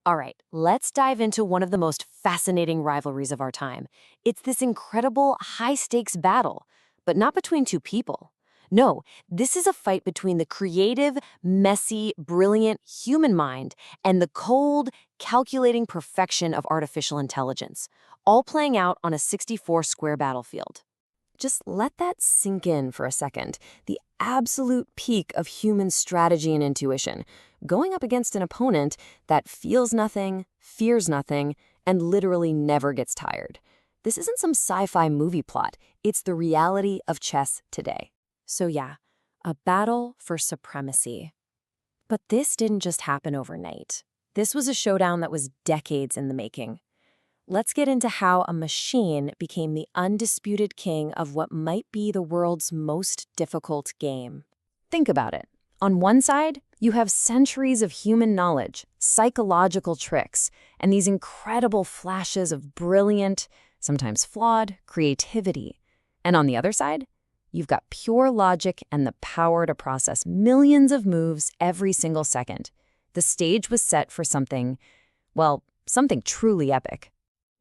All right, let's dive into one of the most fascinating rivalries of our time. It's this incredible high stakes battle, but not between two people. No, this is a fight between the creative, messy, brilliant human mind and the cold, calculating perfection of artificial intelligence, all playing out on a 64 square battlefield. Just let that sink in for a second. The absolute peak of human strategy and intuition, going up against an opponent that feels nothing, fears nothing, and literally never gets tired. This isn't some sci-fi movie plot. It's the reality of chess today. So yeah, a battle for supremacy. But this didn't just happen overnight. This was a showdown that was decades in the making. Let's get into how a machine became the undisputed king of what might be the world's most difficult game. Think about it. On one side, you have centuries of human knowledge, psychological tricks, and these incredible flashes of brilliant, sometimes flawed, creativity. And on the other side, you've got pure logic and the power to process millions of moves every single second. The stage was set for something, well, something truly epic.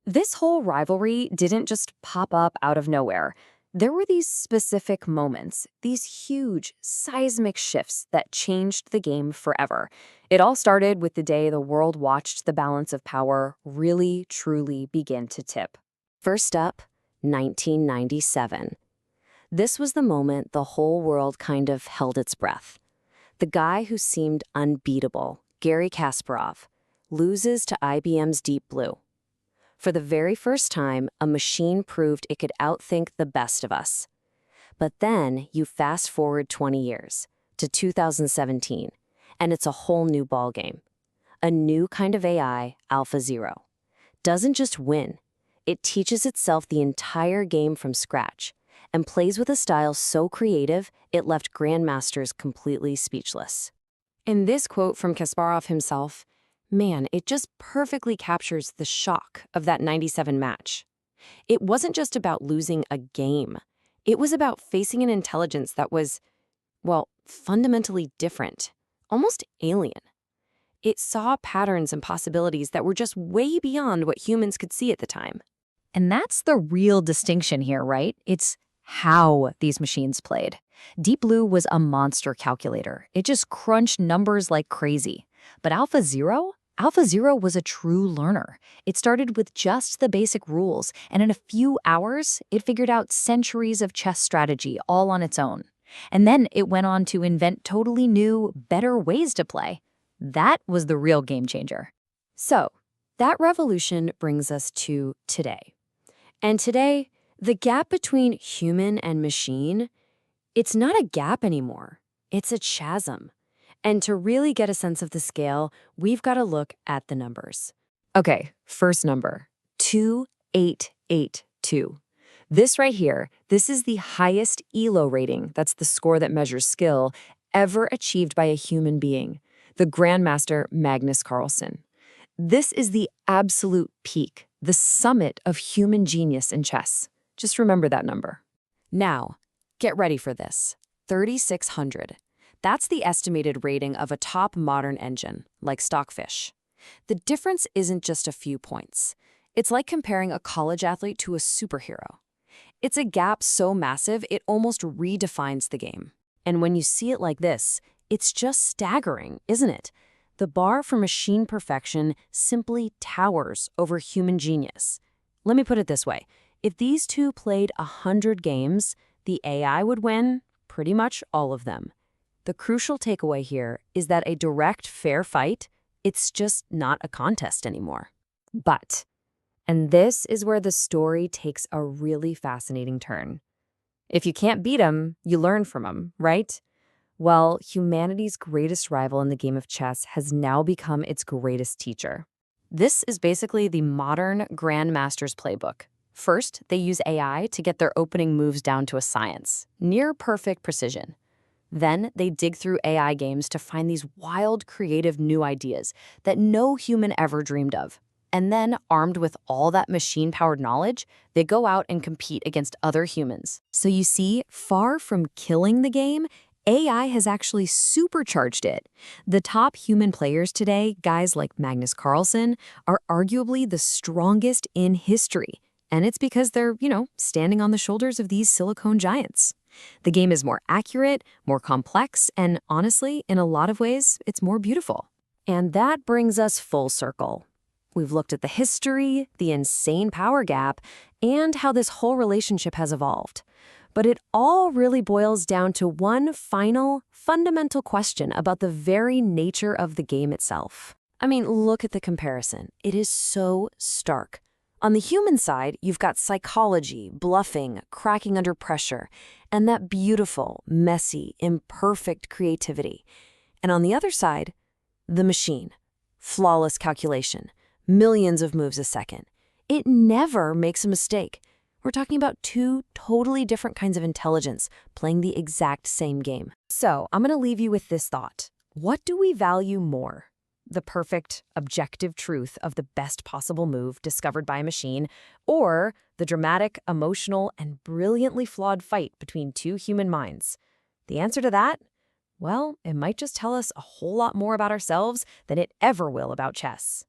This whole rivalry didn't just pop up out of nowhere. There were these specific moments, these huge, seismic shifts that changed the game forever. It all started with the day the world watched the balance of power really, truly begin to tip. First up, 1997. This was the moment the whole world kind of held its breath. The guy who seemed unbeatable, Garry Kasparov, loses to IBM's Deep Blue. For the very first time, a machine proved it could outthink the best of us. But then you fast forward 20 years to 2017, and it's a whole new ballgame. A new kind of AI, AlphaZero, doesn't just win. It teaches itself the entire game from scratch and plays with a style so creative it left grandmasters completely speechless. In this quote from Kasparov himself, man, it just perfectly captures the shock of that 97 match. It wasn't just about losing a game. It was about facing an intelligence that was, well, fundamentally different, almost alien. It saw patterns and possibilities that were just way beyond what humans could see at the time. And that's the real distinction here, right? It's how these machines played. Deep Blue was a monster calculator. It just crunched numbers like crazy. But AlphaZero was a true learner. It started with just the basic rules, and in a few hours, it figured out centuries of chess strategy all on its own. And then it went on to invent totally new, better ways to play. That was the real game changer. So, that revolution brings us to today. And today, the gap between human and machine, it's not a gap anymore. It's a chasm. And to really get a sense of the scale, we've got to look at the numbers. Okay, first number, 2882. This right here, this is the highest ELO rating, that's the score that measures skill, ever achieved by a human being, the Grandmaster Magnus Carlsen. This is the absolute peak, the summit of human genius in chess. Just remember that number. Now, get ready for this, 3600. That's the estimated rating of a top modern engine, like Stockfish. The difference isn't just a few points. It's like comparing a college athlete to a superhero. It's a gap so massive, it almost redefines the game. And when you see it like this, it's just staggering, isn't it? The bar for machine perfection simply towers over human genius. Let me put it this way. If these two played 100 games, the AI would win pretty much all of them. The crucial takeaway here is that a direct, fair fight, it's just not a contest anymore. But, and this is where the story takes a really fascinating turn. If you can't beat them, you learn from them, right? Well, humanity's greatest rival in the game of chess has now become its greatest teacher. This is basically the modern Grandmaster's playbook. First, they use AI to get their opening moves down to a science, near perfect precision. Then they dig through AI games to find these wild, creative new ideas that no human ever dreamed of. And then, armed with all that machine-powered knowledge, they go out and compete against other humans. So you see, far from killing the game, AI has actually supercharged it. The top human players today, guys like Magnus Carlsen, are arguably the strongest in history. And it's because they're, standing on the shoulders of these silicone giants. The game is more accurate, more complex, and honestly, in a lot of ways, it's more beautiful. And that brings us full circle. We've looked at the history, the insane power gap, and how this whole relationship has evolved. But it all really boils down to one final, fundamental question about the very nature of the game itself. I mean, look at the comparison. It is so stark. On the human side, you've got psychology, bluffing, cracking under pressure, and that beautiful, messy, imperfect creativity. And on the other side, the machine. Flawless calculation, millions of moves a second. It never makes a mistake. We're talking about two totally different kinds of intelligence playing the exact same game. So I'm going to leave you with this thought. What do we value more? The perfect, objective truth of the best possible move discovered by a machine, or the dramatic, emotional, and brilliantly flawed fight between two human minds? The answer to that? Well, it might just tell us a whole lot more about ourselves than it ever will about chess.